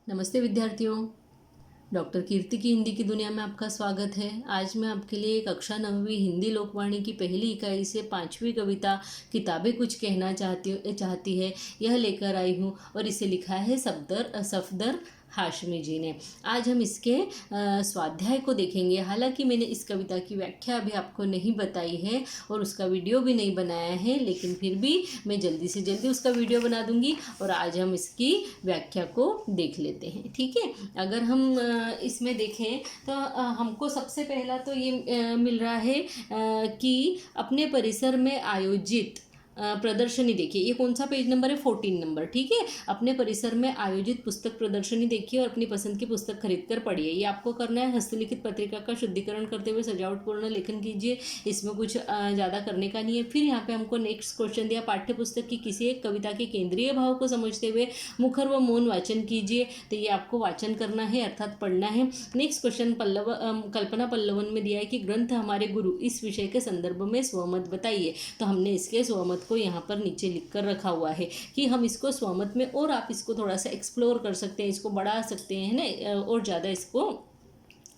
नमस्ते विद्यार्थियों। डॉक्टर कीर्ति की हिंदी की दुनिया में आपका स्वागत है। आज मैं आपके लिए कक्षा 9वीं हिंदी लोकवाणी की पहली इकाई से 5वीं कविता किताबें कुछ कहना चाहती है यह लेकर आई हूँ और इसे लिखा है सफदर हाशमी जी ने। आज हम इसके स्वाध्याय को देखेंगे। हालांकि मैंने इस कविता की व्याख्या अभी आपको नहीं बताई है और उसका वीडियो भी नहीं बनाया है, लेकिन फिर भी मैं जल्दी से जल्दी उसका वीडियो बना दूंगी और आज हम इसकी व्याख्या को देख लेते हैं। ठीक है, अगर हम इसमें देखें तो हमको सबसे पहला तो ये मिल रहा है कि अपने परिसर में आयोजित प्रदर्शनी देखिए। ये कौन सा पेज नंबर है? 14 नंबर। ठीक है, अपने परिसर में आयोजित पुस्तक प्रदर्शनी देखिए और अपनी पसंद की पुस्तक खरीद कर पढ़िए। ये आपको करना है। हस्तलिखित पत्रिका का शुद्धिकरण करते हुए सजावटपूर्ण लेखन कीजिए। इसमें कुछ ज़्यादा करने का नहीं है। फिर यहाँ पे हमको नेक्स्ट क्वेश्चन दिया, पाठ्य पुस्तक की किसी एक कविता के केंद्रीय भाव को समझते हुए मुखर व मौन वाचन कीजिए। तो ये आपको वाचन करना है, अर्थात पढ़ना है। नेक्स्ट क्वेश्चन कल्पना पल्लवन में दिया है कि ग्रंथ हमारे गुरु इस विषय के संदर्भ में स्वमत बताइए। तो हमने इसके स्वमत को यहाँ पर नीचे लिख कर रखा हुआ है कि हम इसको स्वमत में, और आप इसको थोड़ा सा एक्सप्लोर कर सकते हैं, इसको बढ़ा सकते हैं ना, और ज़्यादा इसको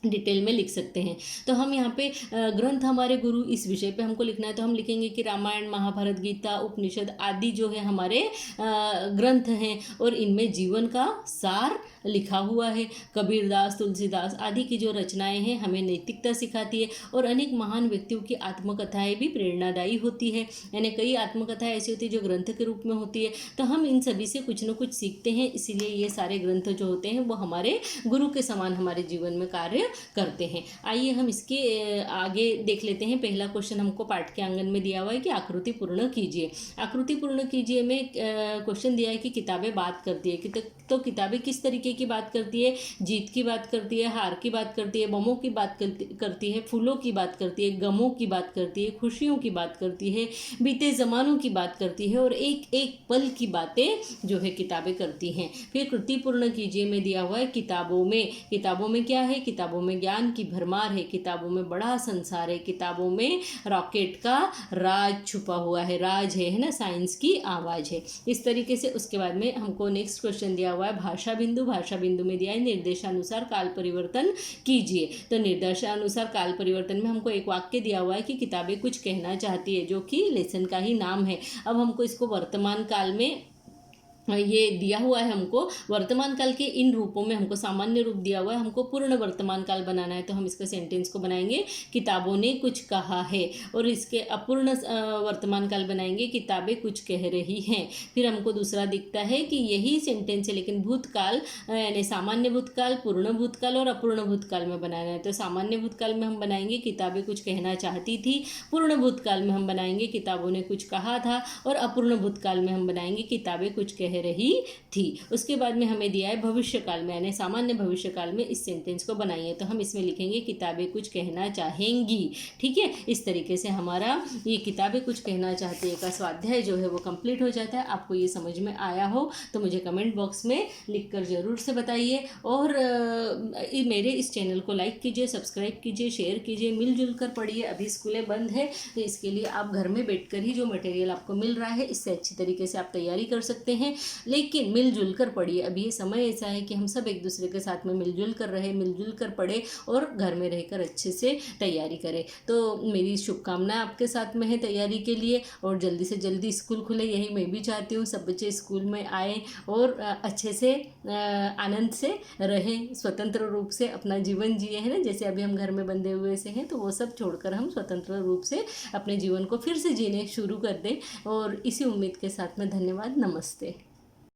डिटेल में लिख सकते हैं। तो हम यहाँ पे ग्रंथ हमारे गुरु इस विषय पे हमको लिखना है, तो हम लिखेंगे कि रामायण, महाभारत, गीता, उपनिषद आदि जो है हमारे ग्रंथ हैं और इनमें जीवन का सार लिखा हुआ है। कबीरदास, तुलसीदास आदि की जो रचनाएं हैं हमें नैतिकता सिखाती है और अनेक महान व्यक्तियों की आत्मकथाएं भी प्रेरणादायी होती है। यानी कई आत्मकथाएं ऐसी होती है जो ग्रंथ के रूप में होती है। तो हम इन सभी से कुछ न कुछ सीखते हैं, इसीलिए ये सारे ग्रंथ जो होते हैं वो हमारे गुरु के समान हमारे जीवन में कार्य करते हैं। आइए हम इसके आगे देख लेते हैं। पहला क्वेश्चन हमको पाठ के आंगन में दिया हुआ है कि आकृति पूर्ण कीजिए। आकृति पूर्ण कीजिए में क्वेश्चन दिया है कि किताबें बात करती है। तो किताबें किस तरीके की बात करती है? जीत की बात करती है, हार की बात करती है, बमों की बात करती है, फूलों की बात करती है, गमों की बात करती है, खुशियों की बात करती है, बीते ज़मानों की बात करती है और एक एक पल की बातें जो है किताबें करती हैं। फिर कृति पूर्ण कीजिए में दिया हुआ है किताबों में क्या है? किताबों में ज्ञान की भरमार है, किताबों में बड़ा संसार है, किताबों में रॉकेट का राज छुपा हुआ है, राज है ना, साइंस की आवाज़ है। इस तरीके से उसके बाद में हमको नेक्स्ट क्वेश्चन दिया हुआ है भाषा बिंदु में दिया है निर्देशानुसार काल परिवर्तन कीजिए। तो निर्देशानुसार काल परिवर्तन में हमको एक वाक्य दिया हुआ है कि किताबें कुछ कहना चाहती है, जो कि लेसन का ही नाम है। अब हमको इसको वर्तमान काल में ये दिया हुआ है, हमको वर्तमान काल के इन रूपों में हमको सामान्य रूप दिया हुआ है, हमको पूर्ण वर्तमान काल बनाना है। तो हम इसका सेंटेंस को बनाएंगे किताबों ने कुछ कहा है, और इसके अपूर्ण वर्तमान काल बनाएंगे किताबें कुछ कह रही हैं। फिर हमको दूसरा दिखता है कि यही सेंटेंस है, लेकिन भूतकाल यानी सामान्य भूतकाल, पूर्ण भूतकाल और अपूर्ण भूतकाल में बनाना है। तो सामान्य भूतकाल में हम बनाएंगे किताबें कुछ कहना चाहती थी, पूर्ण भूतकाल में हम बनाएंगे किताबों ने कुछ कहा था, और अपूर्ण भूतकाल में हम बनाएंगे किताबें कुछ कह रही थी। उसके बाद में हमें दिया है भविष्य काल में, यानी सामान्य भविष्य काल में इस सेंटेंस को बनाइए। तो हम इसमें लिखेंगे किताबें कुछ कहना चाहेंगी। ठीक है, इस तरीके से हमारा ये किताबें कुछ कहना चाहती है का स्वाध्याय जो है वो कंप्लीट हो जाता है। आपको ये समझ में आया हो तो मुझे कमेंट बॉक्स में लिखकर जरूर से बताइए, और मेरे इस चैनल को लाइक कीजिए, सब्सक्राइब कीजिए, शेयर कीजिए, मिलजुल कर पढ़िए। अभी स्कूलें बंद है तो इसके लिए आप घर में बैठकर ही जो मटेरियल आपको मिल रहा है इससे अच्छी तरीके से आप तैयारी कर सकते हैं, लेकिन मिलजुल कर पढ़िए। अभी ये समय ऐसा है कि हम सब एक दूसरे के साथ में मिलजुल कर रहे, मिलजुल कर पढ़े और घर में रहकर अच्छे से तैयारी करें। तो मेरी शुभकामनाएं आपके साथ में है तैयारी के लिए, और जल्दी से जल्दी स्कूल खुले, यही मैं भी चाहती हूँ। सब बच्चे स्कूल में आए और अच्छे से आनंद से रहें, स्वतंत्र रूप से अपना जीवन जिए, है ना। जैसे अभी हम घर में बंधे हुए से हैं, तो वो सब छोड़कर हम स्वतंत्र रूप से अपने जीवन को फिर से जीने शुरू कर दें। और इसी उम्मीद के साथ में धन्यवाद, नमस्ते।